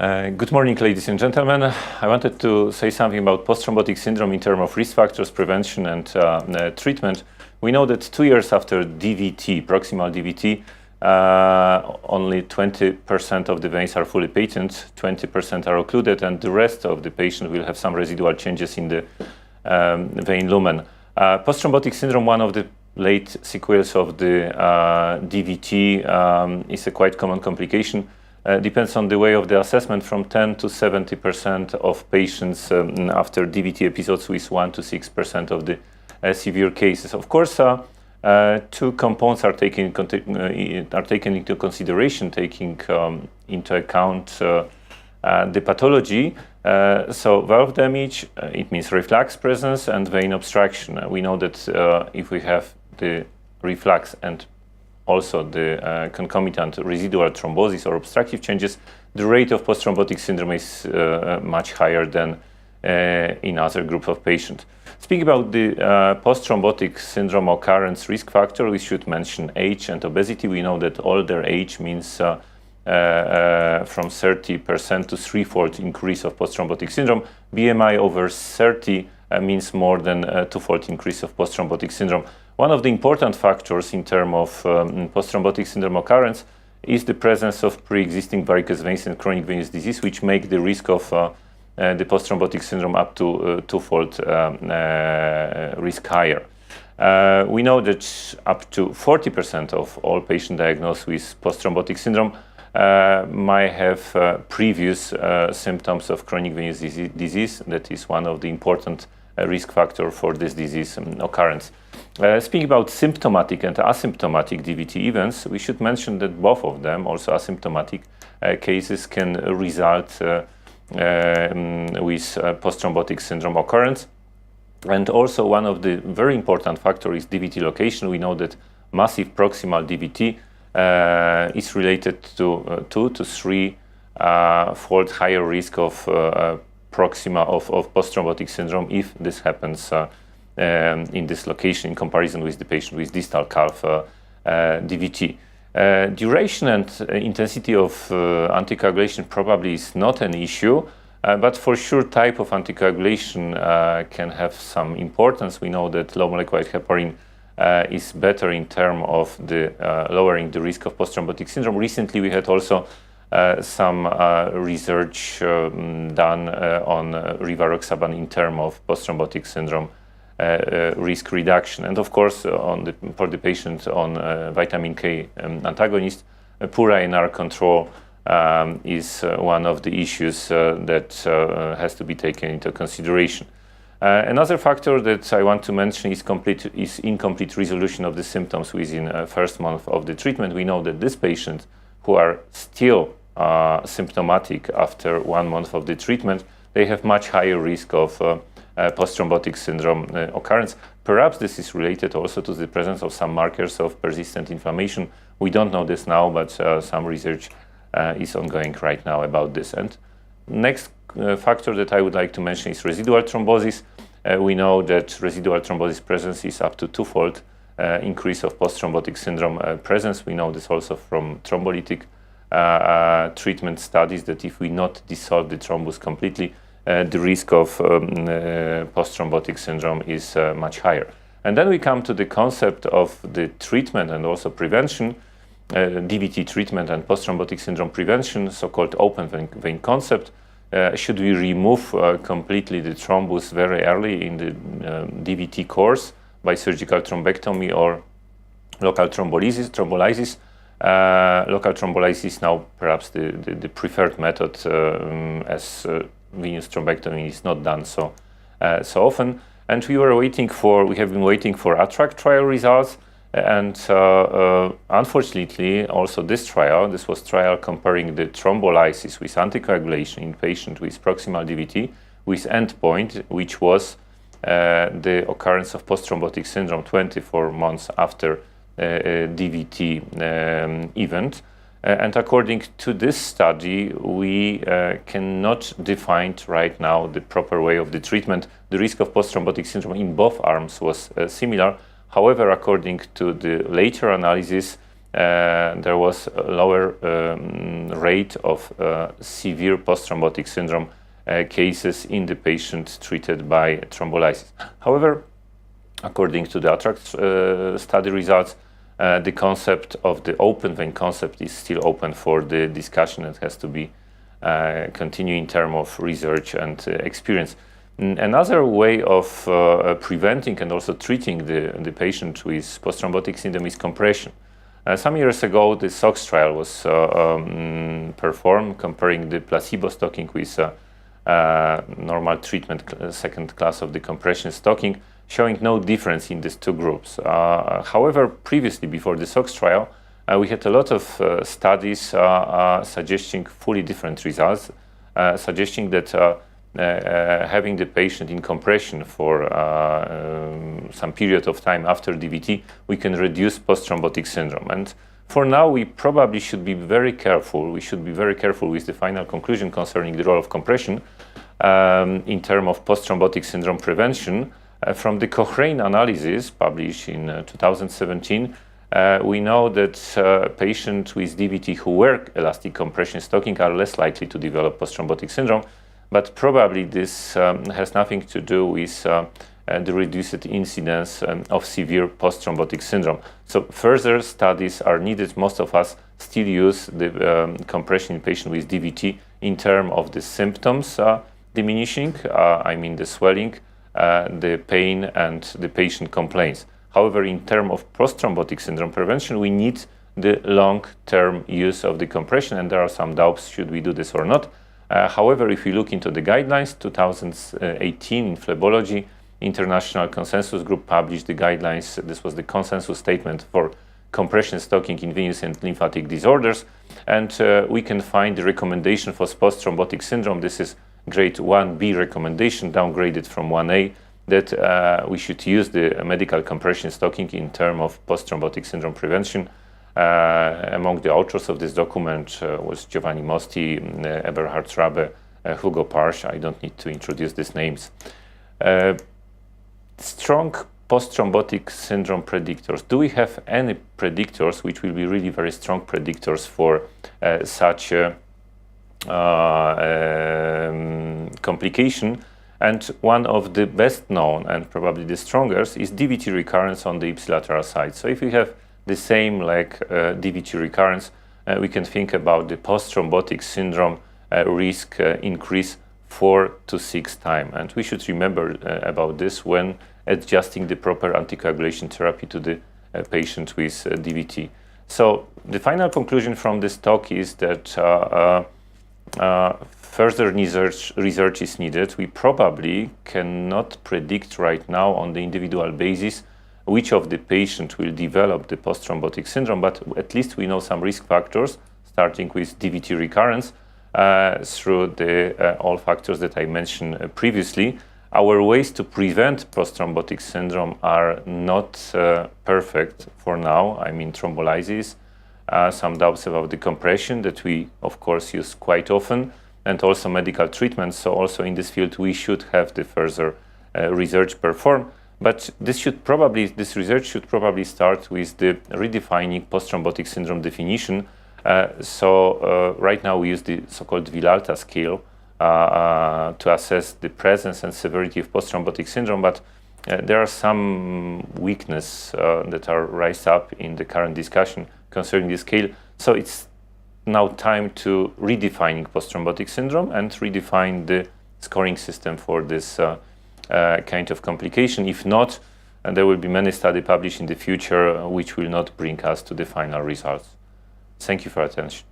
Good morning, ladies and gentlemen. I wanted to say something about post-thrombotic syndrome in terms of risk factors, prevention, and treatment. We know that 2 years after DVT, proximal DVT, only 20% of the veins are fully patent, 20% are occluded, and the rest of the patient will have some residual changes in the vein lumen. Post-thrombotic syndrome, one of the late sequels of the DVT, is a quite common complication. Depends on the way of the assessment, from 10 to 70% of patients after DVT episodes, with 1 to 6% of the severe cases. Of course, two components are taken into consideration, taking into account the pathology. So valve damage, it means reflux presence and vein obstruction. We know that if we have the reflux and also the concomitant residual thrombosis or obstructive changes, the rate of post-thrombotic syndrome is much higher than in other group of patients. Speaking about the post-thrombotic syndrome occurrence risk factor, we should mention age and obesity. We know that older age means from 30% to threefold increase of post-thrombotic syndrome. BMI over 30 means more than twofold increase of post-thrombotic syndrome. One of the important factors in terms of post-thrombotic syndrome occurrence is the presence of pre-existing varicose veins and chronic venous disease, which make the risk of the post-thrombotic syndrome up to twofold risk higher. We know that up to 40% of all patients diagnosed with post-thrombotic syndrome might have previous symptoms of chronic venous disease. That is one of the important risk factor for this disease occurrence. Speaking about symptomatic and asymptomatic DVT events, we should mention that both of them, also asymptomatic cases, can result with post-thrombotic syndrome occurrence. And also one of the very important factors is Dvt location. We know that massive proximal DVT is related to 2 to 3 fold higher risk of proxima of post-thrombotic syndrome if this happens in this location in comparison with the patient with distal calf DVT. Duration and intensity of anticoagulation probably is not an issue, but for sure type of anticoagulation can have some importance. We know that low molecular weight heparin is better in terms of the lowering the risk of post-thrombotic syndrome. Recently we had also some research done on rivaroxaban in terms of post-thrombotic syndrome risk reduction. And of course, for the patient on vitamin K antagonist, poor INR control is one of the issues that has to be taken into consideration. Another factor that I want to mention is incomplete resolution of the symptoms within first month of the treatment. We know that these patients who are still symptomatic after 1 month of the treatment, they have much higher risk of post-thrombotic syndrome occurrence. Perhaps this is related also to the presence of some markers of persistent inflammation. We don't know this now, but some research is ongoing right now about this. And next factor that I would like to mention is residual thrombosis. We know that residual thrombosis presence is up to twofold increase of post-thrombotic syndrome presence. We know this also from thrombolytic treatment studies, that if we not dissolve the thrombus completely, the risk of post-thrombotic syndrome is much higher. And then we come to the concept of the treatment and also prevention, DVT treatment and post-thrombotic syndrome prevention, so-called open vein concept. Should we remove completely the thrombus very early in the DVT course by surgical thrombectomy or local thrombolysis? Local thrombolysis is now perhaps the preferred method, as venous thrombectomy is not done so often. And we have been waiting for ATTRACT trial results, and unfortunately also this was trial comparing the thrombolysis with anticoagulation in patient with proximal DVT with endpoint, which was the occurrence of post-thrombotic syndrome 24 months after DVT event. And according to this study, we cannot define right now the proper way of the treatment. The risk of post-thrombotic syndrome in both arms was similar. However, according to the later analysis, there was a lower rate of severe post-thrombotic syndrome cases in the patient treated by thrombolysis. However, according to the ATTRACT study results, the concept of the open vein concept is still open for the discussion and has to be continued in terms of research and experience. Another way of preventing and also treating the patient with post-thrombotic syndrome is compression. Some years ago, the SOX trial was performed comparing the placebo stocking with normal treatment, second class of the compression stocking, showing no difference in these two groups. However, previously, before the SOX trial, we had a lot of studies suggesting fully different results, suggesting that having the patient in compression for some period of time after DVT, we can reduce post-thrombotic syndrome. And for now, we probably should be very careful. We should be very careful with the final conclusion concerning the role of compression in terms of post-thrombotic syndrome prevention. From the Cochrane analysis published in 2017, we know that patients with DVT who wear elastic compression stocking are less likely to develop post-thrombotic syndrome, but probably this has nothing to do with the reduced incidence of severe post-thrombotic syndrome. So further studies are needed. Most of us still use the compression in patients with DVT in terms of the symptoms diminishing, I mean the swelling, the pain, and the patient complaints. However, in terms of post-thrombotic syndrome prevention, we need the long-term use of the compression, and there are some doubts should we do this or not. However, if we look into the guidelines, 2018 in phlebology, International Consensus Group published the guidelines. This was the consensus statement for compression stocking in venous and lymphatic disorders. And we can find the recommendation for post-thrombotic syndrome. This is grade 1B recommendation, downgraded from 1A, that we should use the medical compression stocking in terms of post-thrombotic syndrome prevention. Among the authors of this document was Giovanni Mosti, Eberhard Schrabe, Hugo Parsch. I don't need to introduce these names. Strong post-thrombotic syndrome predictors. Do we have any predictors which will be really very strong predictors for such a complication? And one of the best known and probably the strongest is DVT recurrence on the ipsilateral side. So if we have the same like DVT recurrence, we can think about the post-thrombotic syndrome risk increase 4 to 6 times. And we should remember about this when adjusting the proper anticoagulation therapy to the patient with DVT. So the final conclusion from this talk is that further research is needed. We probably cannot predict right now on the individual basis which of the patients will develop the post-thrombotic syndrome, but at least we know some risk factors, starting with DVT recurrence through the all factors that I mentioned previously. Our ways to prevent post-thrombotic syndrome are not perfect for now. I mean thrombolysis, some doubts about the compression that we of course use quite often, and also medical treatment. So also in this field we should have the further research performed. But this research should probably start with the redefining post-thrombotic syndrome definition. Right now we use the so-called Villalta scale to assess the presence and severity of post-thrombotic syndrome, but there are some weaknesses that are raised up in the current discussion concerning the scale. So it's now time to redefining post-thrombotic syndrome and redefine the scoring system for this kind of complication. If not, there will be many studies published in the future which will not bring us to the final results. Thank you for attention.